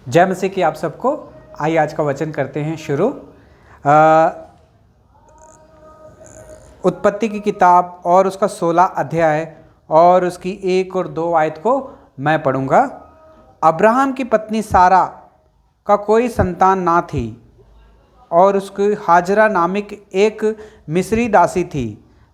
जय मसीह की आप सबको। आइए आज का वचन करते हैं शुरू। उत्पत्ति की किताब और उसका 16 अध्याय और उसकी 1 और 2 आयत को मैं पढ़ूंगा। अब्राहम की पत्नी सारा का कोई संतान ना थी और उसकी हाजरा नामक एक मिस्री दासी थी।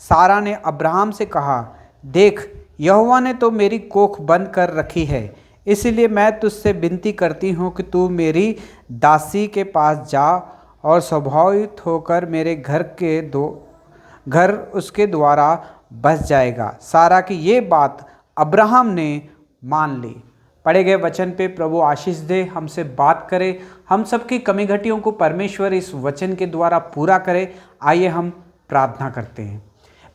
सारा ने अब्राहम से कहा, देख, यहोवा ने तो मेरी कोख बंद कर रखी है, इसलिए मैं तुझसे विनती करती हूँ कि तू मेरी दासी के पास जा और स्वाभाविक होकर मेरे घर उसके द्वारा बस जाएगा। सारा की ये बात अब्राहम ने मान ली। पढ़े गए वचन पे प्रभु आशीष दे, हमसे बात करे, हम सबकी कमी घटियों को परमेश्वर इस वचन के द्वारा पूरा करे। आइए हम प्रार्थना करते हैं।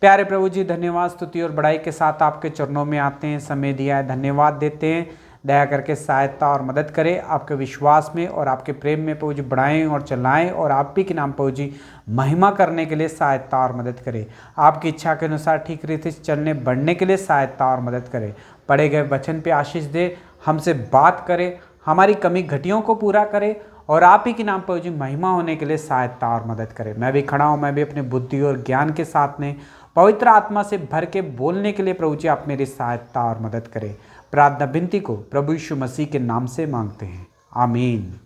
प्यारे प्रभु जी, धन्यवाद, स्तुति और बड़ाई के साथ आपके चरणों में आते हैं, समय दिया है, धन्यवाद देते हैं। दया करके सहायता और मदद करें, आपके विश्वास में और आपके प्रेम में प्रभु जी बढ़ाएं और चलाएं, और आप ही के नाम प्रभु जी महिमा करने के लिए सहायता और मदद करें। आपकी इच्छा के अनुसार ठीक रीति से चलने बढ़ने के लिए सहायता और मदद करें। पढ़े गए वचन पे आशीष दे, हमसे बात करें, हमारी कमी घटियों को पूरा करें, और आप ही के नाम प्रभु जी महिमा होने के लिए सहायता और मदद करें। मैं भी खड़ा हूँ, मैं भी अपने बुद्धि और ज्ञान के साथ में पवित्र आत्मा से भर के बोलने के लिए प्रभु जी आप मेरी सहायता और मदद करें। प्रार्थना विनती को प्रभु यीशु मसीह के नाम से मांगते हैं, आमीन।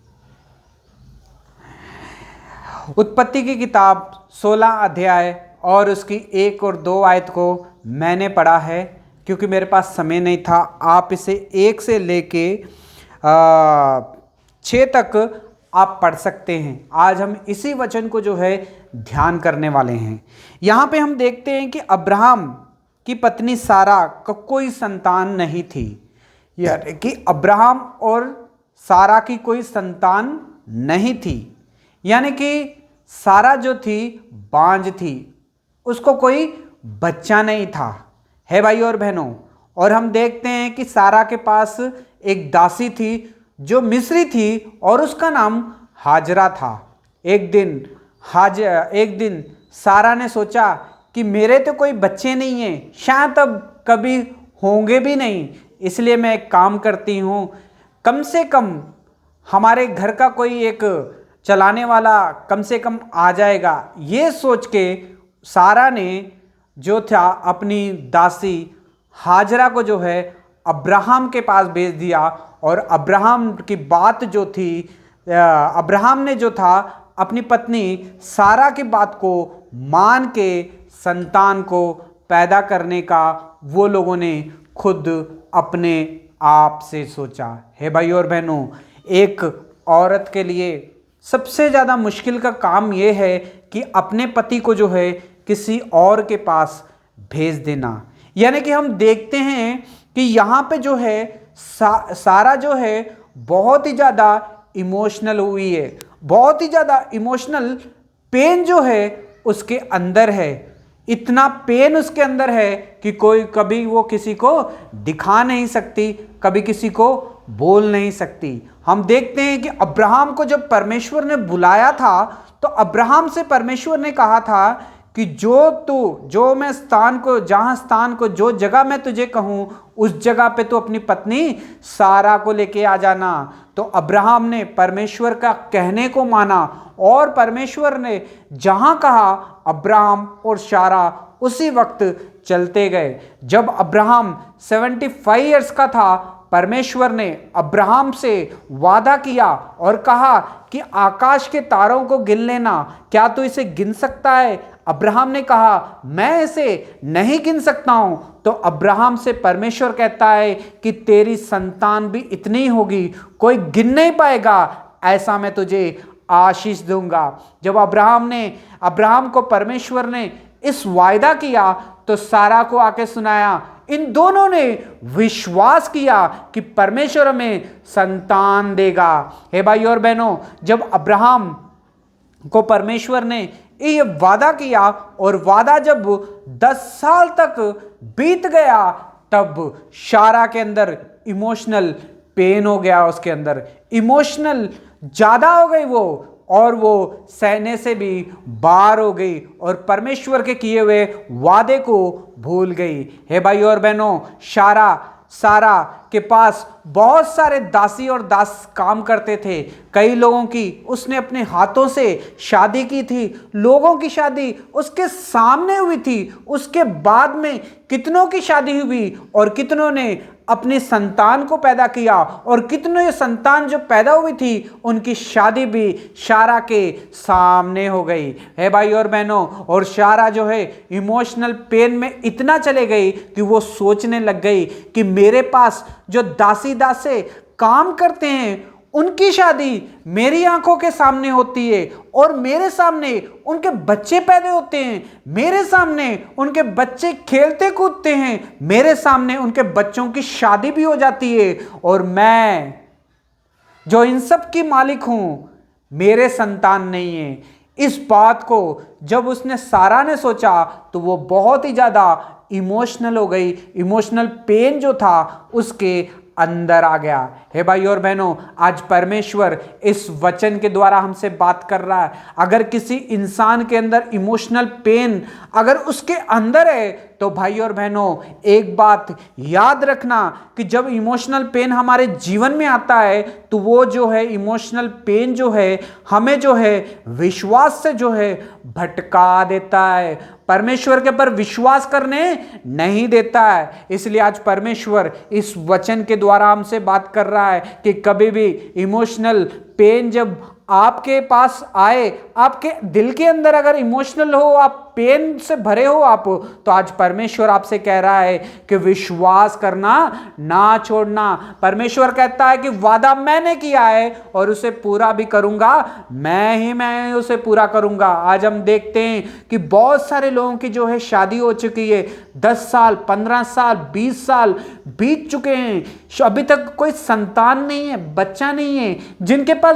उत्पत्ति की किताब 16 अध्याय और उसकी 1 और 2 आयत को मैंने पढ़ा है, क्योंकि मेरे पास समय नहीं था। आप इसे 1 से लेके 6 तक आप पढ़ सकते हैं। आज हम इसी वचन को जो है ध्यान करने वाले हैं। यहाँ पे हम देखते हैं कि अब्राहम की पत्नी सारा का कोई संतान नहीं थी, यानी कि अब्राहम और सारा की कोई संतान नहीं थी, यानी कि सारा जो थी बांझ थी, उसको कोई बच्चा नहीं था, है भाई और बहनों। और हम देखते हैं कि सारा के पास एक दासी थी जो मिस्री थी और उसका नाम हाजरा था। एक दिन सारा ने सोचा कि मेरे तो कोई बच्चे नहीं हैं, शायद अब कभी होंगे भी नहीं, इसलिए मैं एक काम करती हूँ, कम से कम हमारे घर का कोई एक चलाने वाला कम से कम आ जाएगा। ये सोच के सारा ने जो था अपनी दासी हाजरा को जो है अब्राहम के पास भेज दिया, और अब्राहम की बात जो थी, अब्राहम ने जो था अपनी पत्नी सारा की बात को मान के संतान को पैदा करने का वो लोगों ने खुद अपने आप से सोचा। है भाई और बहनों, एक औरत के लिए सबसे ज़्यादा मुश्किल का काम ये है कि अपने पति को जो है किसी और के पास भेज देना। यानी कि हम देखते हैं कि यहाँ पे जो है सारा जो है बहुत ही ज़्यादा इमोशनल हुई है, बहुत ही ज़्यादा इमोशनल पेन जो है उसके अंदर है। इतना पेन उसके अंदर है कि कभी वो किसी को दिखा नहीं सकती, कभी किसी को बोल नहीं सकती। हम देखते हैं कि अब्राहम को जब परमेश्वर ने बुलाया था तो अब्राहम से परमेश्वर ने कहा था कि जो जगह मैं तुझे कहूँ उस जगह पे तू अपनी पत्नी सारा को लेके आ जाना। तो अब्राहम ने परमेश्वर का कहने को माना, और परमेश्वर ने जहां कहा अब्राहम और सारा उसी वक्त चलते गए। जब अब्राहम 75 इयर्स का था, परमेश्वर ने अब्राहम से वादा किया और कहा कि आकाश के तारों को गिन लेना, क्या तू इसे गिन सकता है? अब्राहम ने कहा, मैं इसे नहीं गिन सकता हूं। तो अब्राहम से परमेश्वर कहता है कि तेरी संतान भी इतनी होगी, कोई गिन नहीं पाएगा, ऐसा मैं तुझे आशीष दूंगा। जब अब्राहम को परमेश्वर ने इस वायदा किया तो सारा को आके सुनाया। इन दोनों ने विश्वास किया कि परमेश्वर हमें संतान देगा। हे भाई और बहनों, जब अब्राहम को परमेश्वर ने ये वादा किया और वादा जब 10 साल तक बीत गया, तब सारा के अंदर इमोशनल पेन हो गया, उसके अंदर इमोशनल ज्यादा हो गई वो, और वो सहने से भी बाहर हो गई और परमेश्वर के किए हुए वादे को भूल गई। हे भाई और बहनों, सारा सारा के पास बहुत सारे दासी और दास काम करते थे। कई लोगों की उसने अपने हाथों से शादी की थी, लोगों की शादी उसके सामने हुई थी, उसके बाद में कितनों की शादी हुई और कितनों ने अपनी संतान को पैदा किया और कितनों ये संतान जो पैदा हुई थी उनकी शादी भी सारा के सामने हो गई है भाई और बहनों। और सारा जो है इमोशनल पेन में इतना चले गई कि वो सोचने लग गई कि मेरे पास जो दासी दासे काम करते हैं उनकी शादी मेरी आंखों के सामने होती है और मेरे सामने उनके बच्चे पैदा होते हैं, मेरे सामने उनके बच्चे खेलते कूदते हैं, मेरे सामने उनके बच्चों की शादी भी हो जाती है और मैं जो इन सब की मालिक हूं मेरे संतान नहीं है। इस बात को जब उसने सारा ने सोचा तो वो बहुत ही ज्यादा इमोशनल हो गई। इमोशनल पेन जो था उसके अंदर आ गया। हे भाई और बहनों, आज परमेश्वर इस वचन के द्वारा हमसे बात कर रहा है। अगर किसी इंसान के अंदर इमोशनल पेन अगर उसके अंदर है तो भाई और बहनों एक बात याद रखना कि जब इमोशनल पेन हमारे जीवन में आता है तो वो जो है इमोशनल पेन जो है हमें जो है विश्वास से जो है भटका देता है, परमेश्वर के ऊपर विश्वास करने नहीं देता है। इसलिए आज परमेश्वर इस वचन के द्वारा हमसे बात कर रहा है कि कभी भी इमोशनल पेन जब आपके पास आए, आपके दिल के अंदर अगर इमोशनल हो, आप पेन से भरे हो आप, तो आज परमेश्वर आपसे कह रहा है कि विश्वास करना ना छोड़ना। परमेश्वर कहता है कि वादा मैंने किया है और उसे पूरा भी करूंगा, मैं उसे पूरा करूंगा। आज हम देखते हैं कि बहुत सारे लोगों की जो है शादी हो चुकी है, 10 साल 15 साल 20 साल बीत चुके हैं, अभी तक कोई संतान नहीं है, बच्चा नहीं है। जिनके पास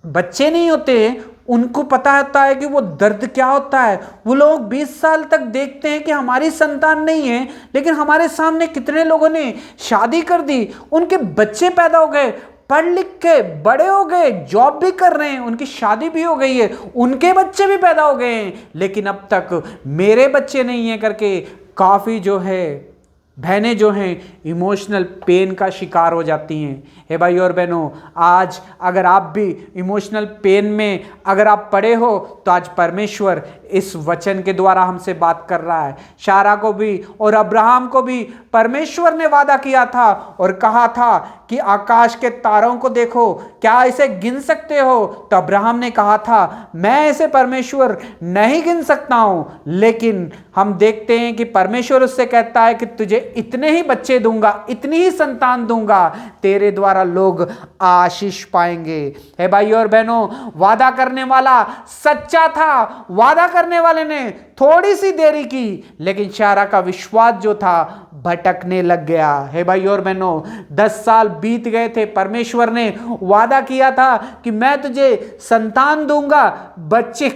बच्चे नहीं होते हैं उनको पता होता है कि वो दर्द क्या होता है। वो लोग 20 साल तक देखते हैं कि हमारी संतान नहीं है, लेकिन हमारे सामने कितने लोगों ने शादी कर दी, उनके बच्चे पैदा हो गए, पढ़ लिख के बड़े हो गए, जॉब भी कर रहे हैं, उनकी शादी भी हो गई है, उनके बच्चे भी पैदा हो गए हैं, लेकिन अब तक मेरे बच्चे नहीं है करके काफ़ी जो है बहनें जो हैं इमोशनल पेन का शिकार हो जाती हैं। हे भाई और बहनों, आज अगर आप भी इमोशनल पेन में अगर आप पड़े हो तो आज परमेश्वर इस वचन के द्वारा हमसे बात कर रहा है। सारा को भी और अब्राहम को भी परमेश्वर ने वादा किया था और कहा था कि आकाश के तारों को देखो, क्या इसे गिन सकते हो? तो अब्राहम ने कहा था मैं इसे परमेश्वर नहीं गिन सकता हूं, लेकिन हम देखते हैं कि परमेश्वर उससे कहता है कि तुझे इतने ही बच्चे दूंगा, इतनी ही संतान दूंगा, तेरे द्वारा लोग आशीष पाएंगे। हे भाई और बहनों, वादा करने वाला सच्चा था, वादा करने वाले ने थोड़ी सी देरी की, लेकिन सारा का विश्वास जो था भटकने लग गया। हे भाई और बहनों, 10 साल बीत गए थे, परमेश्वर ने वादा किया था कि मैं तुझे संतान दूंगा, बच्चे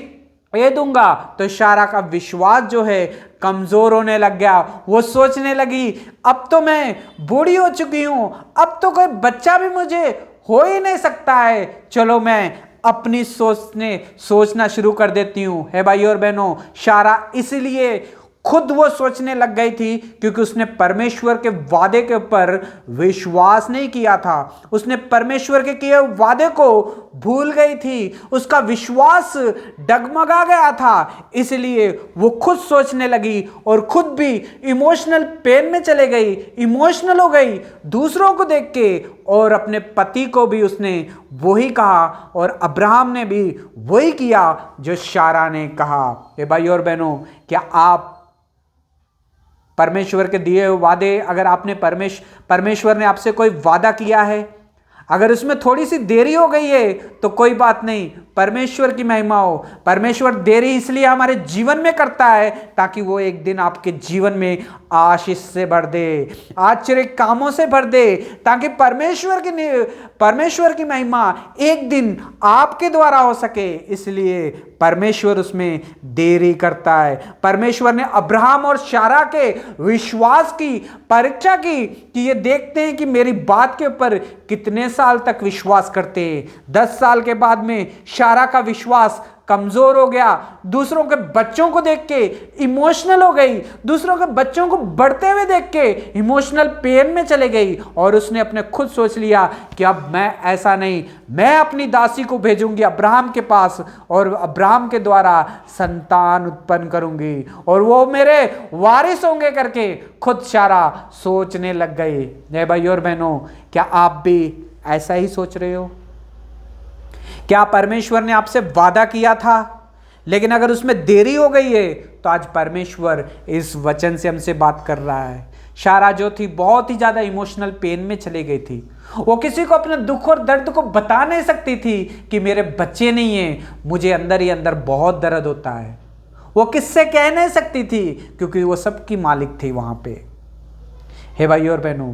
ये दूंगा, तो सारा का विश्वास जो है कमजोर होने लग गया। वो सोचने लगी अब तो मैं बूढ़ी हो चुकी हूं, अब तो कोई बच्चा भी मुझे हो ही नहीं सकता है, चलो मैं अपनी सोचना शुरू कर देती हूं। है भाई और बहनों, सारा इसलिए खुद वो सोचने लग गई थी क्योंकि उसने परमेश्वर के वादे के ऊपर विश्वास नहीं किया था, उसने परमेश्वर के किए वादे को भूल गई थी, उसका विश्वास डगमगा गया था। इसलिए वो खुद सोचने लगी और खुद भी इमोशनल पेन में चले गई, इमोशनल हो गई दूसरों को देख के, और अपने पति को भी उसने वही कहा और अब्राहम ने भी वही किया जो सारा ने कहा। ए भाई और बहनों, क्या आप परमेश्वर के दिए हुए वादे, अगर आपने परमेश्वर ने आपसे कोई वादा किया है, अगर उसमें थोड़ी सी देरी हो गई है तो कोई बात नहीं, परमेश्वर की महिमा हो। परमेश्वर देरी इसलिए हमारे जीवन में करता है ताकि वो एक दिन आपके जीवन में आशीष से भर दे, आश्चर्य कामों से भर दे, ताकि परमेश्वर की महिमा एक दिन आपके द्वारा हो सके। इसलिए परमेश्वर उसमें देरी करता है। परमेश्वर ने अब्राहम और सारा के विश्वास की परीक्षा की कि ये देखते हैं कि मेरी बात के ऊपर कितने साल तक विश्वास करते हैं। 10 साल के बाद में सारा का विश्वास कमजोर हो गया, दूसरों के बच्चों को देख के इमोशनल हो गई, दूसरों के बच्चों को बढ़ते हुए देख के इमोशनल पेन में चले गई और उसने अपने खुद सोच लिया कि अब मैं ऐसा नहीं, मैं अपनी दासी को भेजूंगी अब्राहम के पास और अब्राहम के द्वारा संतान उत्पन्न करूंगी और वो मेरे वारिस होंगे करके खुद सारा सोचने लग गई। मेरे भाई और बहनों, क्या आप भी ऐसा ही सोच रहे हो? क्या परमेश्वर ने आपसे वादा किया था लेकिन अगर उसमें देरी हो गई है तो आज परमेश्वर इस वचन से हमसे बात कर रहा है। सारा जो थी बहुत ही ज्यादा इमोशनल पेन में चली गई थी, वो किसी को अपने दुख और दर्द को बता नहीं सकती थी कि मेरे बच्चे नहीं हैं, मुझे अंदर ही अंदर बहुत दर्द होता है। वो किससे कह नहीं सकती थी क्योंकि वो सबकी मालिक थी वहां पे। हे भाई और बहनों,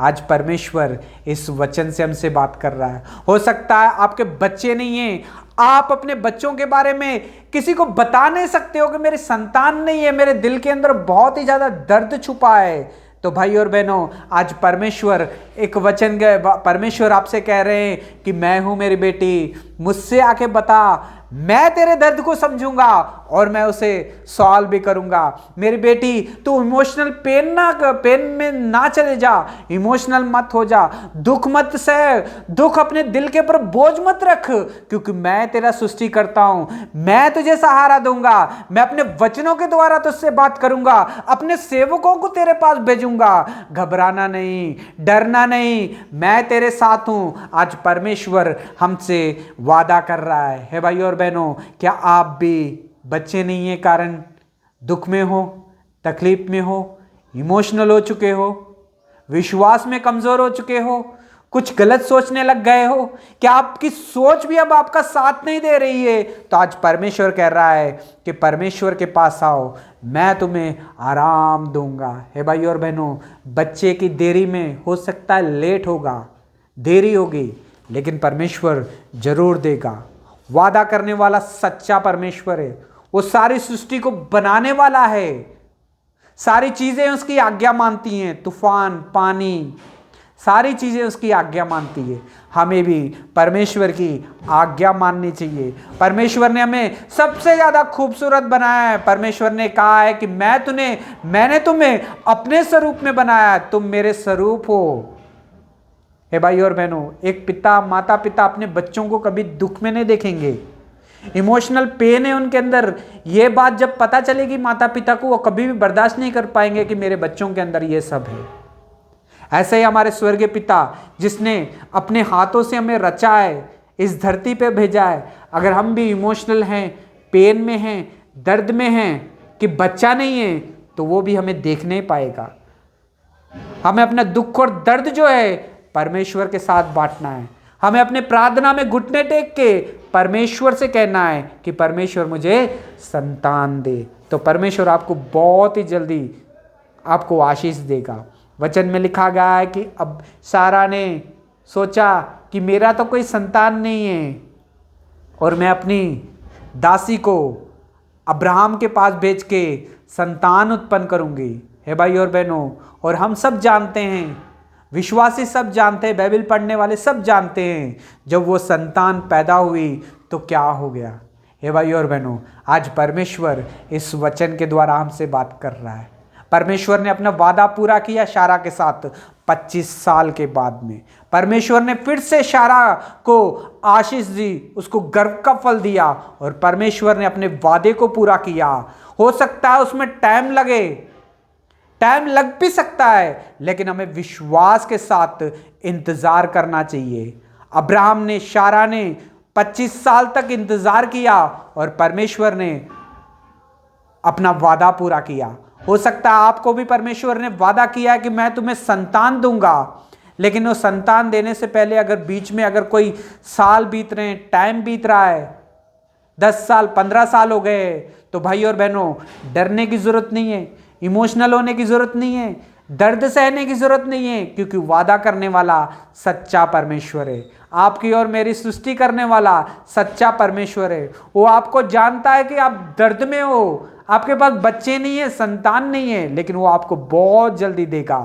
आज परमेश्वर इस वचन से हमसे बात कर रहा है। हो सकता है आपके बच्चे नहीं हैं, आप अपने बच्चों के बारे में किसी को बता नहीं सकते हो कि मेरी संतान नहीं है, मेरे दिल के अंदर बहुत ही ज्यादा दर्द छुपा है। तो भाई और बहनों, आज परमेश्वर एक वचन परमेश्वर आपसे कह रहे हैं कि मैं हूं मेरी बेटी, मुझसे आके बता, मैं तेरे दर्द को समझूंगा और मैं उसे सॉल्व भी करूंगा। मेरी बेटी, तू इमोशनल पेन में ना चले जा, इमोशनल मत हो जा, दुख मत सह, दुख अपने दिल के ऊपर बोझ मत रख, क्योंकि मैं तेरा सृष्टि करता हूं, मैं तुझे सहारा दूंगा, मैं अपने वचनों के द्वारा तुझसे बात करूंगा, अपने सेवकों को तेरे पास भेजूंगा। घबराना नहीं, डरना नहीं, मैं तेरे साथ हूं। आज परमेश्वर हमसे वादा कर रहा है भाई और बहनों, क्या आप भी बच्चे नहीं है कारण दुख में हो, तकलीफ में हो, इमोशनल हो चुके हो, विश्वास में कमजोर हो चुके हो, कुछ गलत सोचने लग गए हो, क्या आपकी सोच भी अब आपका साथ नहीं दे रही है? तो आज परमेश्वर कह रहा है कि परमेश्वर के पास आओ, मैं तुम्हें आराम दूंगा। हे भाई और बहनों, बच्चे की देरी में हो सकता है लेट होगा, देरी होगी, लेकिन परमेश्वर जरूर देगा। वादा करने वाला सच्चा परमेश्वर है, वो सारी सृष्टि को बनाने वाला है, सारी चीजें उसकी आज्ञा मानती हैं, तूफान, पानी, सारी चीजें उसकी आज्ञा मानती है। हमें भी परमेश्वर की आज्ञा माननी चाहिए। परमेश्वर ने हमें सबसे ज्यादा खूबसूरत बनाया है। परमेश्वर ने कहा है कि मैंने तुम्हें अपने स्वरूप में बनाया है, तुम मेरे स्वरूप हो। हे भाई और बहनों, एक पिता, माता पिता अपने बच्चों को कभी दुख में नहीं देखेंगे, इमोशनल पेन है उनके अंदर। ये बात जब पता चलेगी माता पिता को, वो कभी भी बर्दाश्त नहीं कर पाएंगे कि मेरे बच्चों के अंदर ये सब है। ऐसे ही हमारे स्वर्गीय पिता, जिसने अपने हाथों से हमें रचा है, इस धरती पे भेजा है, अगर हम भी इमोशनल हैं, पेन में हैं, दर्द में हैं कि बच्चा नहीं है, तो वो भी हमें देख नहीं पाएगा। हमें अपना दुख और दर्द जो है परमेश्वर के साथ बांटना है। हमें अपने प्रार्थना में घुटने टेक के परमेश्वर से कहना है कि परमेश्वर मुझे संतान दे, तो परमेश्वर आपको बहुत ही जल्दी आपको आशीष देगा। वचन में लिखा गया है कि अब सारा ने सोचा कि मेरा तो कोई संतान नहीं है और मैं अपनी दासी को अब्राहम के पास भेज के संतान उत्पन्न करूंगी। हे भाई और बहनों, और हम सब जानते हैं, विश्वासी सब जानते हैं, बाइबल पढ़ने वाले सब जानते हैं, जब वो संतान पैदा हुई तो क्या हो गया। हे भाई और बहनों, आज परमेश्वर इस वचन के द्वारा हमसे बात कर रहा है। परमेश्वर ने अपना वादा पूरा किया शारा के साथ 25 साल के बाद में। परमेश्वर ने फिर से शारा को आशीष दी, उसको गर्व का फल दिया और परमेश्वर ने अपने वादे को पूरा किया। हो सकता है उसमें टाइम लगे, टाइम लग भी सकता है, लेकिन हमें विश्वास के साथ इंतजार करना चाहिए। अब्राहम ने, शारा ने 25 साल तक इंतजार किया और परमेश्वर ने अपना वादा पूरा किया। हो सकता है आपको भी परमेश्वर ने वादा किया है कि मैं तुम्हें संतान दूंगा, लेकिन वो संतान देने से पहले अगर बीच में अगर कोई साल बीत रहे हैं, टाइम बीत रहा है, 10 साल 15 साल हो गए, तो भाई और बहनों डरने की जरूरत नहीं है, इमोशनल होने की जरूरत नहीं है, दर्द सहने की जरूरत नहीं है, क्योंकि वादा करने वाला सच्चा परमेश्वर है। आपकी और मेरी सृष्टि करने वाला सच्चा परमेश्वर है। वो आपको जानता है कि आप दर्द में हो, आपके पास बच्चे नहीं है, संतान नहीं है, लेकिन वो आपको बहुत जल्दी देगा।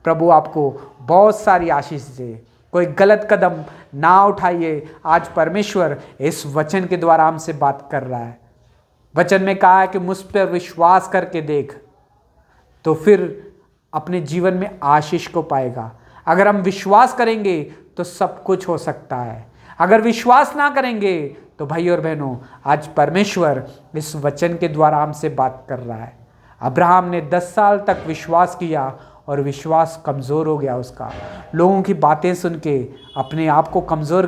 प्रभु आपको बहुत सारी आशीष दे। कोई गलत कदम ना उठाइए। आज परमेश्वर इस वचन के द्वारा हमसे बात कर रहा है। वचन में कहा है कि मुझ पर विश्वास करके देख, तो फिर अपने जीवन में आशीष को पाएगा। अगर हम विश्वास करेंगे तो सब कुछ हो सकता है। अगर विश्वास ना करेंगे तो भाई और बहनों, आज परमेश्वर इस वचन के द्वारा हमसे बात कर रहा है। अब्राहम ने 10 साल तक विश्वास किया और विश्वास कमज़ोर हो गया उसका। लोगों की बातें सुन के अपने आप को कमज़ोर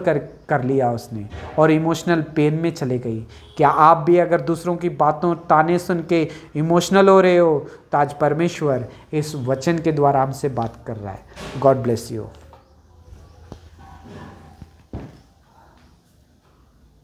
कर लिया उसने और इमोशनल पेन में चले गई। क्या आप भी अगर दूसरों की बातों ताने सुन के इमोशनल हो रहे हो, तो आज परमेश्वर इस वचन के द्वारा हमसे बात कर रहा है। God bless you.